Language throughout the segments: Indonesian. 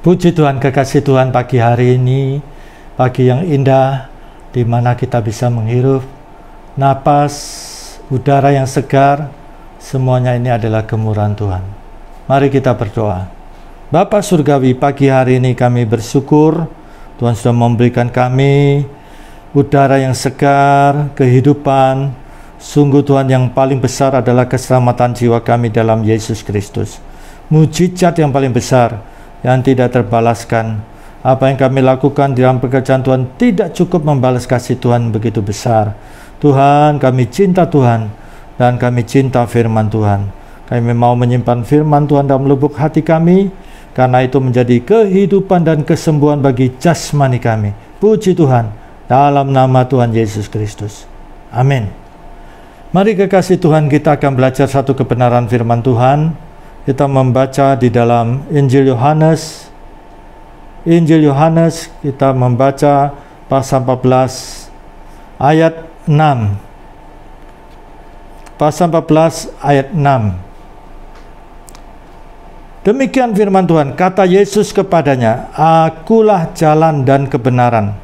Puji Tuhan, kekasih Tuhan, pagi hari ini, pagi yang indah, di mana kita bisa menghirup napas, udara yang segar, semuanya ini adalah kemurahan Tuhan. Mari kita berdoa. Bapa Surgawi, pagi hari ini kami bersyukur, Tuhan sudah memberikan kami udara yang segar, kehidupan. Sungguh Tuhan, yang paling besar adalah keselamatan jiwa kami dalam Yesus Kristus. Mujizat yang paling besar yang tidak terbalaskan. Apa yang kami lakukan dalam pekerjaan Tuhan tidak cukup membalas kasih Tuhan begitu besar. Tuhan, kami cinta Tuhan dan kami cinta firman Tuhan. Kami mau menyimpan firman Tuhan dalam lubuk hati kami, karena itu menjadi kehidupan dan kesembuhan bagi jasmani kami. Puji Tuhan, dalam nama Tuhan Yesus Kristus. Amin. Mari kekasih Tuhan, kita akan belajar satu kebenaran firman Tuhan. Kita membaca di dalam Injil Yohanes. Injil Yohanes, kita membaca pasal 14 ayat 6. Pasal 14 ayat 6. Demikian firman Tuhan, kata Yesus kepadanya, "Akulah jalan dan kebenaran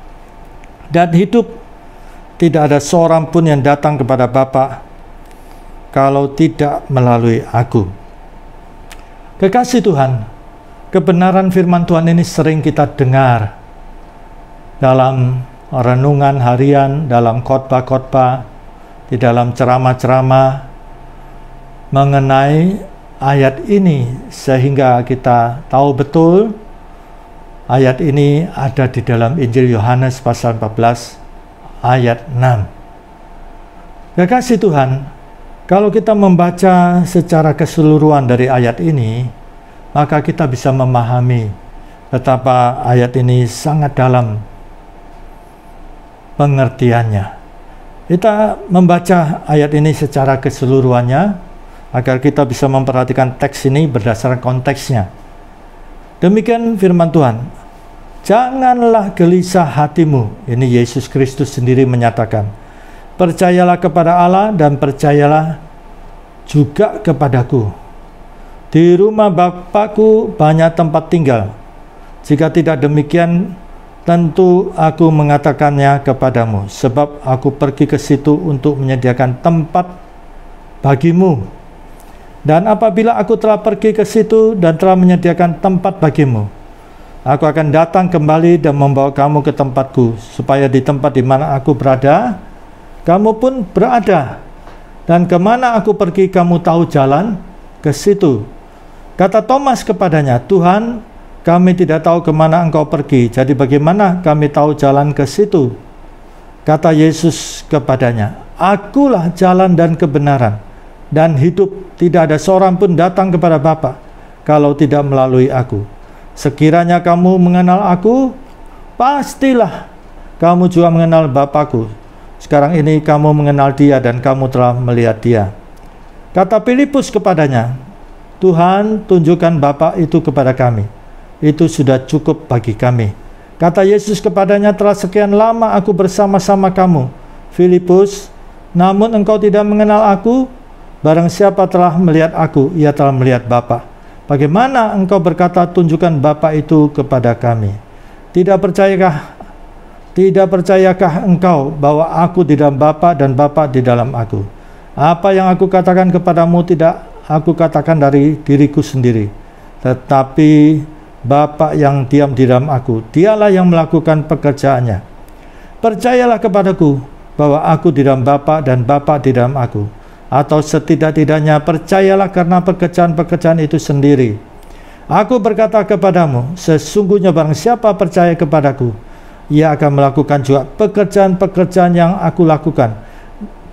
dan hidup. Tidak ada seorang pun yang datang kepada Bapa kalau tidak melalui Aku." Kekasih Tuhan, kebenaran firman Tuhan ini sering kita dengar dalam renungan harian, dalam khotbah-khotbah, di dalam ceramah-ceramah mengenai ayat ini, sehingga kita tahu betul ayat ini ada di dalam Injil Yohanes pasal 14 ayat 6. Kekasih Tuhan, kalau kita membaca secara keseluruhan dari ayat ini, maka kita bisa memahami betapa ayat ini sangat dalam pengertiannya. Kita membaca ayat ini secara keseluruhannya agar kita bisa memperhatikan teks ini berdasarkan konteksnya. Demikian firman Tuhan. Janganlah gelisah hatimu. Ini Yesus Kristus sendiri menyatakan. Percayalah kepada Allah dan percayalah juga kepadaku. Di rumah Bapakku banyak tempat tinggal. Jika tidak demikian, tentu aku mengatakannya kepadamu, sebab aku pergi ke situ untuk menyediakan tempat bagimu. Dan apabila aku telah pergi ke situ dan telah menyediakan tempat bagimu, aku akan datang kembali dan membawa kamu ke tempatku, supaya di tempat di mana aku berada, kamu pun berada. Dan kemana aku pergi, kamu tahu jalan ke situ. Kata Thomas kepadanya, Tuhan, kami tidak tahu kemana engkau pergi, jadi bagaimana kami tahu jalan ke situ? Kata Yesus kepadanya, Akulah jalan dan kebenaran dan hidup. Tidak ada seorang pun datang kepada Bapa kalau tidak melalui aku. Sekiranya kamu mengenal aku, pastilah kamu juga mengenal Bapakku. Sekarang ini kamu mengenal Dia dan kamu telah melihat Dia. Kata Filipus kepadanya, Tuhan, tunjukkan Bapa itu kepada kami. Itu sudah cukup bagi kami. Kata Yesus kepadanya, telah sekian lama aku bersama-sama kamu, Filipus, namun engkau tidak mengenal aku. Barang siapa telah melihat aku, ia telah melihat Bapa. Bagaimana engkau berkata, tunjukkan Bapa itu kepada kami? Tidak percayakah engkau bahwa aku di dalam Bapa dan Bapa di dalam aku? Apa yang aku katakan kepadamu tidak aku katakan dari diriku sendiri, tetapi Bapa yang diam di dalam aku, Dialah yang melakukan pekerjaannya. Percayalah kepadaku bahwa aku di dalam Bapa dan Bapa di dalam aku, atau setidak-tidaknya percayalah karena pekerjaan-pekerjaan itu sendiri. Aku berkata kepadamu, sesungguhnya barang siapa percaya kepadaku, ia akan melakukan juga pekerjaan-pekerjaan yang aku lakukan,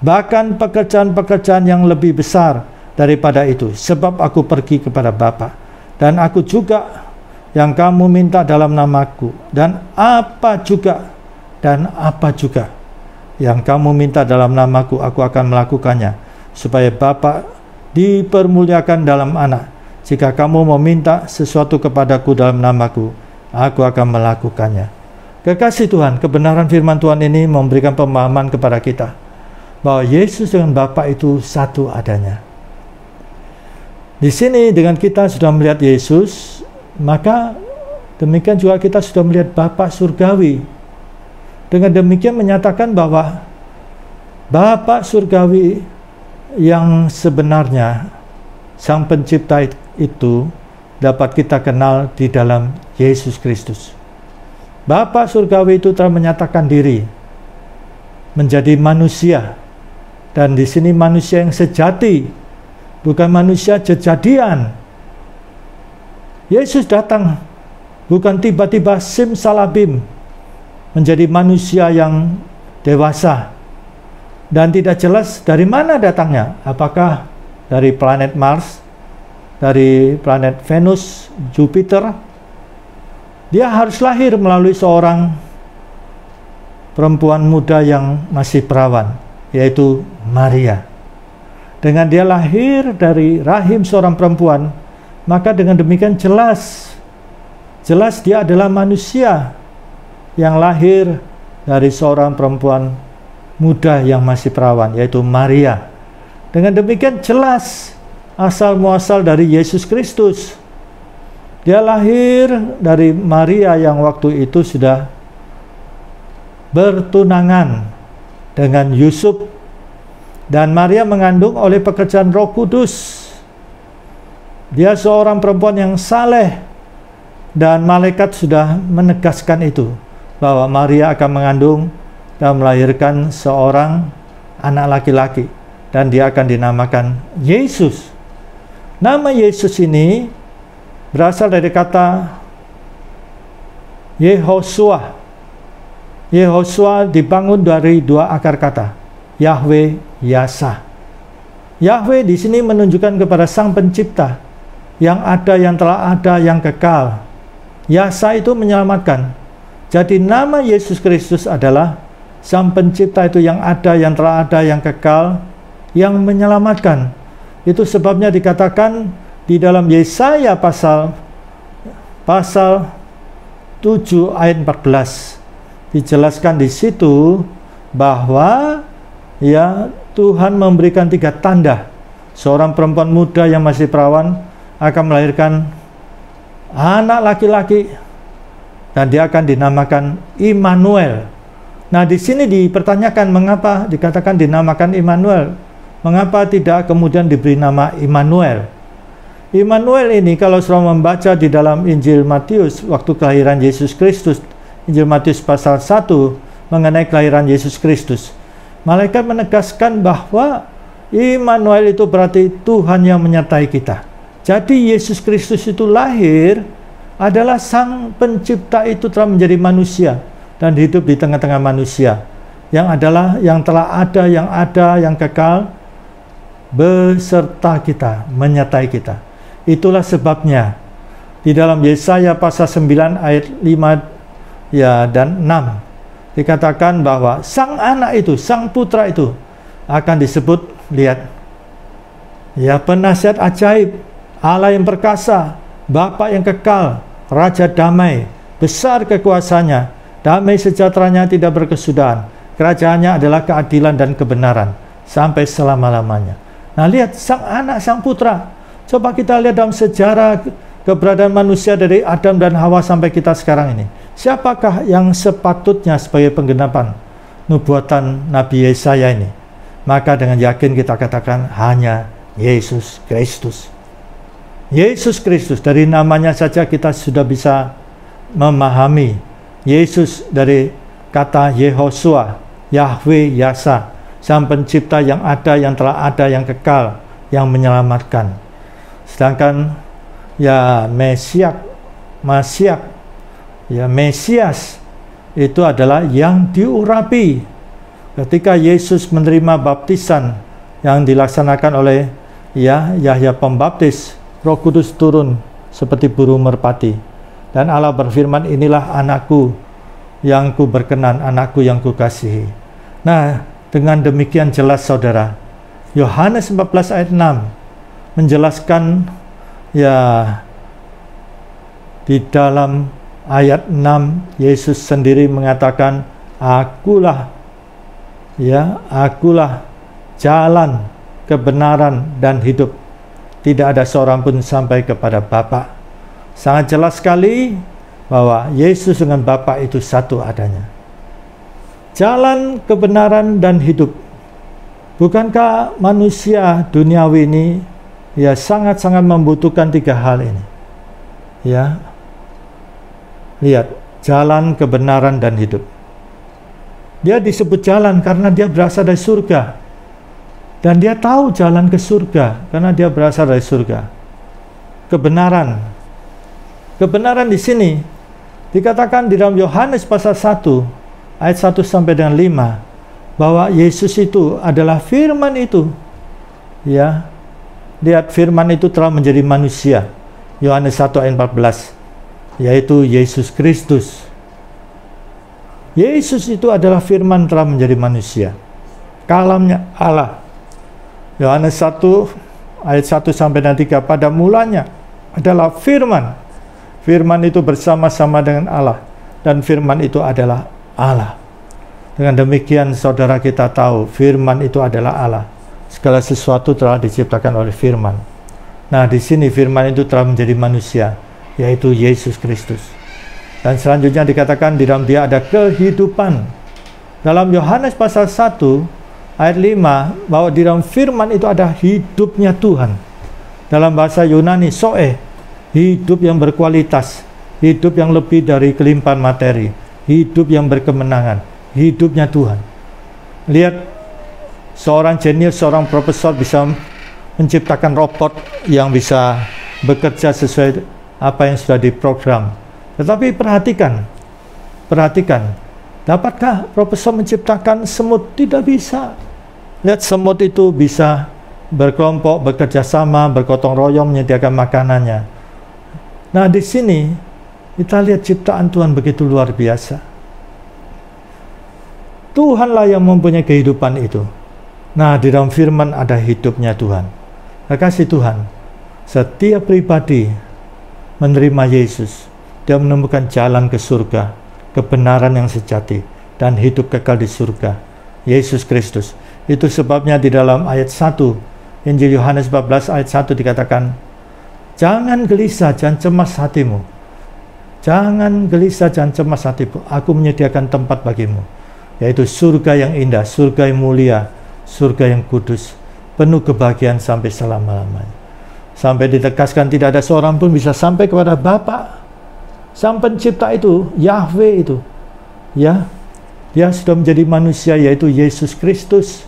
bahkan pekerjaan-pekerjaan yang lebih besar daripada itu, sebab aku pergi kepada Bapa. Dan aku juga yang kamu minta dalam namaku, dan apa juga yang kamu minta dalam namaku, aku akan melakukannya, supaya Bapa dipermuliakan dalam Anak. Jika kamu meminta sesuatu kepadaku dalam namaku, aku akan melakukannya. Kekasih Tuhan, kebenaran firman Tuhan ini memberikan pemahaman kepada kita bahwa Yesus dengan Bapa itu satu adanya. Di sini dengan kita sudah melihat Yesus, maka demikian juga kita sudah melihat Bapa surgawi. Dengan demikian menyatakan bahwa Bapa surgawi yang sebenarnya, Sang Pencipta itu, dapat kita kenal di dalam Yesus Kristus. Bapa surgawi itu telah menyatakan diri menjadi manusia, dan di sini manusia yang sejati, bukan manusia jejadian. Yesus datang bukan tiba-tiba simsalabim menjadi manusia yang dewasa, dan tidak jelas dari mana datangnya, apakah dari planet Mars, dari planet Venus, Jupiter. Dia harus lahir melalui seorang perempuan muda yang masih perawan, yaitu Maria. Dengan dia lahir dari rahim seorang perempuan, maka dengan demikian jelas dia adalah manusia yang lahir dari seorang perempuan muda yang masih perawan, yaitu Maria. Dengan demikian jelas asal muasal dari Yesus Kristus. Dia lahir dari Maria yang waktu itu sudah bertunangan dengan Yusuf, dan Maria mengandung oleh pekerjaan Roh Kudus. Dia seorang perempuan yang saleh, dan malaikat sudah menegaskan itu, bahwa Maria akan mengandung dan melahirkan seorang anak laki-laki, dan dia akan dinamakan Yesus. Nama Yesus ini berasal dari kata Yehosua. Yehosua dibangun dari dua akar kata, Yahweh, Yasa. Yahweh di sini menunjukkan kepada Sang Pencipta, yang ada, yang telah ada, yang kekal. Yasa itu menyelamatkan. Jadi nama Yesus Kristus adalah Sang Pencipta itu yang ada, yang telah ada, yang kekal, yang menyelamatkan. Itu sebabnya dikatakan di dalam Yesaya pasal 7 ayat 14, dijelaskan di situ bahwa ya Tuhan memberikan 3 tanda. Seorang perempuan muda yang masih perawan akan melahirkan anak laki-laki, dan dia akan dinamakan Immanuel. Nah, di sini dipertanyakan mengapa dikatakan dinamakan Immanuel. Mengapa tidak kemudian diberi nama Immanuel? Immanuel ini kalau saudara membaca di dalam Injil Matius waktu kelahiran Yesus Kristus, Injil Matius pasal 1 mengenai kelahiran Yesus Kristus, malaikat menegaskan bahwa Immanuel itu berarti Tuhan yang menyertai kita. Jadi Yesus Kristus itu lahir adalah Sang Pencipta itu telah menjadi manusia dan hidup di tengah-tengah manusia, yang adalah yang telah ada, yang kekal, beserta kita, menyertai kita. Itulah sebabnya di dalam Yesaya pasal 9 ayat 5 dan 6 dikatakan bahwa Sang Anak itu, Sang Putra itu akan disebut, lihat, penasihat ajaib, Allah yang perkasa, Bapa yang kekal, Raja damai, besar kekuasaannya, damai sejahteranya tidak berkesudahan, kerajaannya adalah keadilan dan kebenaran sampai selama-lamanya. Nah, lihat Sang Anak, Sang Putra. Coba kita lihat dalam sejarah keberadaan manusia dari Adam dan Hawa sampai kita sekarang ini. Siapakah yang sepatutnya sebagai penggenapan nubuatan Nabi Yesaya ini? Maka dengan yakin kita katakan hanya Yesus Kristus. Yesus Kristus, dari namanya saja kita sudah bisa memahami. Yesus dari kata Yehosua, Yahweh, Yasa, Sang Pencipta yang ada, yang telah ada, yang kekal, yang menyelamatkan. Sedangkan Mesias itu adalah yang diurapi. Ketika Yesus menerima baptisan yang dilaksanakan oleh Yahya Pembaptis, Roh Kudus turun seperti burung merpati, dan Allah berfirman, inilah anakku yang ku berkenan, anakku yang ku kasihi. Nah, dengan demikian jelas saudara, Yohanes 14 ayat 6 menjelaskan di dalam ayat 6 Yesus sendiri mengatakan, akulah jalan, kebenaran dan hidup. Tidak ada seorang pun sampai kepada Bapa. Sangat jelas sekali bahwa Yesus dengan Bapa itu satu adanya. Jalan kebenaran dan hidup. Bukankah manusia duniawi ini ya sangat-sangat membutuhkan tiga hal ini? Ya. Lihat, jalan kebenaran dan hidup. Dia disebut jalan karena dia berasal dari surga. Dan dia tahu jalan ke surga karena dia berasal dari surga. Kebenaran. Kebenaran di sini dikatakan di dalam Yohanes pasal 1 ayat 1 sampai dengan 5 bahwa Yesus itu adalah firman itu. Ya. Lihat, firman itu telah menjadi manusia. Yohanes 1 ayat 14. Yaitu Yesus Kristus. Yesus itu adalah firman telah menjadi manusia. Kalamnya Allah. Yohanes 1 ayat 1 sampai 3, pada mulanya adalah firman. Firman itu bersama-sama dengan Allah, dan firman itu adalah Allah. Dengan demikian saudara kita tahu firman itu adalah Allah. Segala sesuatu telah diciptakan oleh firman. Nah, di sini firman itu telah menjadi manusia, yaitu Yesus Kristus. Dan selanjutnya dikatakan di dalam dia ada kehidupan. Dalam Yohanes pasal 1 ayat 5, bahwa di dalam firman itu ada hidupnya Tuhan. Dalam bahasa Yunani, zoe, hidup yang berkualitas, hidup yang lebih dari kelimpahan materi, hidup yang berkemenangan, hidupnya Tuhan. Lihat, seorang jenius, seorang profesor bisa menciptakan robot yang bisa bekerja sesuai apa yang sudah diprogram. Tetapi perhatikan, dapatkah profesor menciptakan semut? Tidak bisa. Lihat, semut itu bisa berkelompok, bekerja sama, bergotong royong, menyediakan makanannya. Nah, di sini kita lihat ciptaan Tuhan begitu luar biasa. Tuhanlah yang mempunyai kehidupan itu. Nah, di dalam firman ada hidupnya Tuhan. Kasih Tuhan, setiap pribadi menerima Yesus, dia menemukan jalan ke surga, kebenaran yang sejati, dan hidup kekal di surga. Yesus Kristus. Itu sebabnya di dalam ayat 1 Injil Yohanes 14 ayat 1 dikatakan, jangan gelisah, jangan cemas hatimu. Jangan gelisah, jangan cemas hatimu. Aku menyediakan tempat bagimu, yaitu surga yang indah, surga yang mulia, surga yang kudus, penuh kebahagiaan sampai selama-lamanya. Sampai ditegaskan tidak ada seorang pun bisa sampai kepada Bapa. Sang pencipta itu, Yahweh itu, ya, dia sudah menjadi manusia, yaitu Yesus Kristus.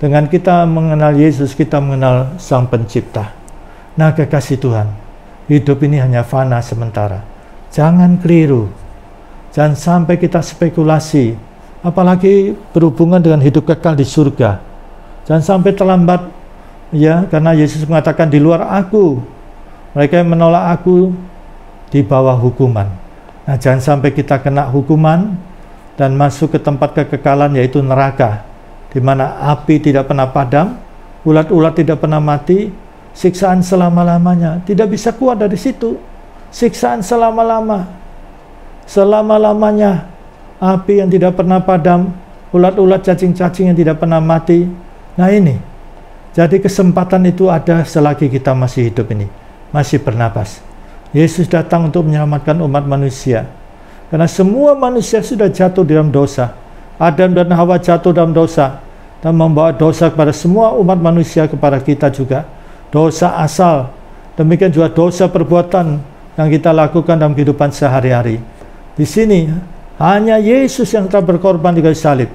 Dengan kita mengenal Yesus, kita mengenal Sang Pencipta. Nah, kekasih Tuhan, hidup ini hanya fana sementara. Jangan keliru, jangan sampai kita spekulasi, apalagi berhubungan dengan hidup kekal di surga. Jangan sampai terlambat, ya, karena Yesus mengatakan di luar aku, mereka yang menolak aku di bawah hukuman. Nah, jangan sampai kita kena hukuman dan masuk ke tempat kekekalan, yaitu neraka, di mana api tidak pernah padam, ulat-ulat tidak pernah mati, siksaan selama-lamanya. Tidak bisa keluar dari situ. Siksaan selama-lamanya, api yang tidak pernah padam, ulat-ulat, cacing-cacing yang tidak pernah mati. Nah, ini, jadi kesempatan itu ada selagi kita masih hidup ini, masih bernapas. Yesus datang untuk menyelamatkan umat manusia, karena semua manusia sudah jatuh dalam dosa. Adam dan Hawa jatuh dalam dosa dan membawa dosa kepada semua umat manusia, kepada kita juga. Dosa asal, demikian juga dosa perbuatan yang kita lakukan dalam kehidupan sehari-hari. Di sini hanya Yesus yang telah berkorban di kayu salib,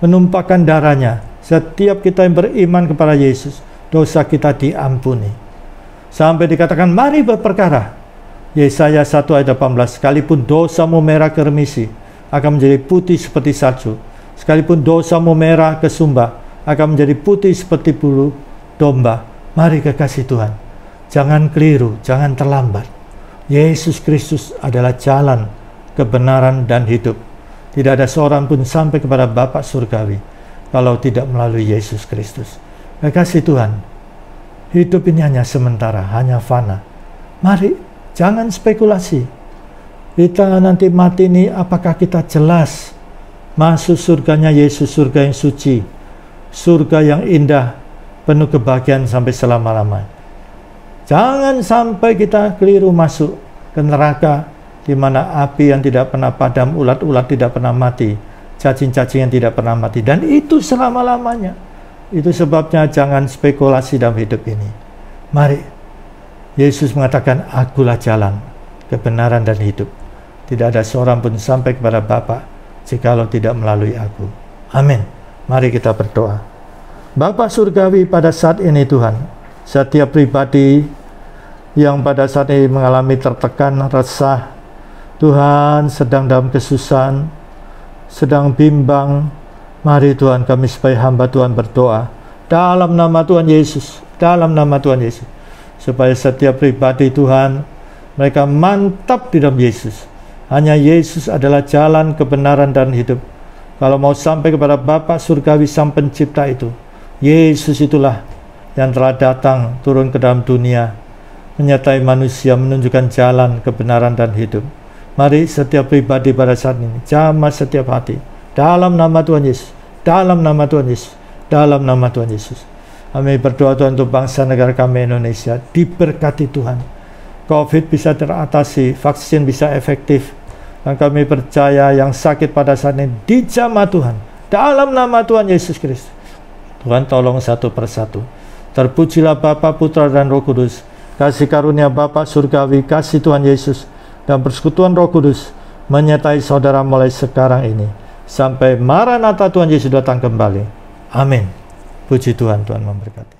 menumpahkan darahnya. Setiap kita yang beriman kepada Yesus, dosa kita diampuni. Sampai dikatakan, mari berperkara. Yesaya 1 ayat 18, sekalipun dosamu merah ke remisi, akan menjadi putih seperti salju. Sekalipun dosamu merah ke sumba, akan menjadi putih seperti bulu domba. Mari kekasih Tuhan, jangan keliru, jangan terlambat. Yesus Kristus adalah jalan, kebenaran, dan hidup. Tidak ada seorang pun sampai kepada Bapa surgawi kalau tidak melalui Yesus Kristus. Kekasih Tuhan, hidup ini hanya sementara, hanya fana. Mari, jangan spekulasi. Kita nanti mati ini, apakah kita jelas masuk surganya Yesus, surga yang suci, surga yang indah, penuh kebahagiaan sampai selama-lamanya. Jangan sampai kita keliru masuk ke neraka, di mana api yang tidak pernah padam, ulat-ulat tidak pernah mati, cacing-cacing yang tidak pernah mati, dan itu selama-lamanya. Itu sebabnya jangan spekulasi dalam hidup ini. Mari, Yesus mengatakan, akulah jalan, kebenaran dan hidup. Tidak ada seorang pun sampai kepada Bapa jikalau tidak melalui aku. Amin. Mari kita berdoa. Bapa surgawi, pada saat ini Tuhan, setiap pribadi yang pada saat ini mengalami tertekan, resah, Tuhan sedang dalam kesusahan, sedang bimbang, mari Tuhan kami sebagai hamba Tuhan berdoa dalam nama Tuhan Yesus, dalam nama Tuhan Yesus, supaya setiap pribadi Tuhan, mereka mantap di dalam Yesus. Hanya Yesus adalah jalan, kebenaran, dan hidup. Kalau mau sampai kepada Bapa surgawi Sang Pencipta itu, Yesus itulah yang telah datang turun ke dalam dunia, menyertai manusia, menunjukkan jalan, kebenaran, dan hidup. Mari setiap pribadi pada saat ini, jamah setiap hati, dalam nama Tuhan Yesus, dalam nama Tuhan Yesus, dalam nama Tuhan Yesus. Kami berdoa Tuhan untuk bangsa negara kami Indonesia, diberkati Tuhan. COVID bisa teratasi, vaksin bisa efektif, dan kami percaya yang sakit pada saat ini dijamah Tuhan, dalam nama Tuhan Yesus Kristus. Tuhan tolong satu persatu. Terpujilah Bapa, Putra, dan Roh Kudus. Kasih karunia Bapa surgawi, kasih Tuhan Yesus, dan persekutuan Roh Kudus menyertai saudara mulai sekarang ini sampai Maranatha Tuhan Yesus datang kembali. Amin. Puji Tuhan, Tuhan memberkati.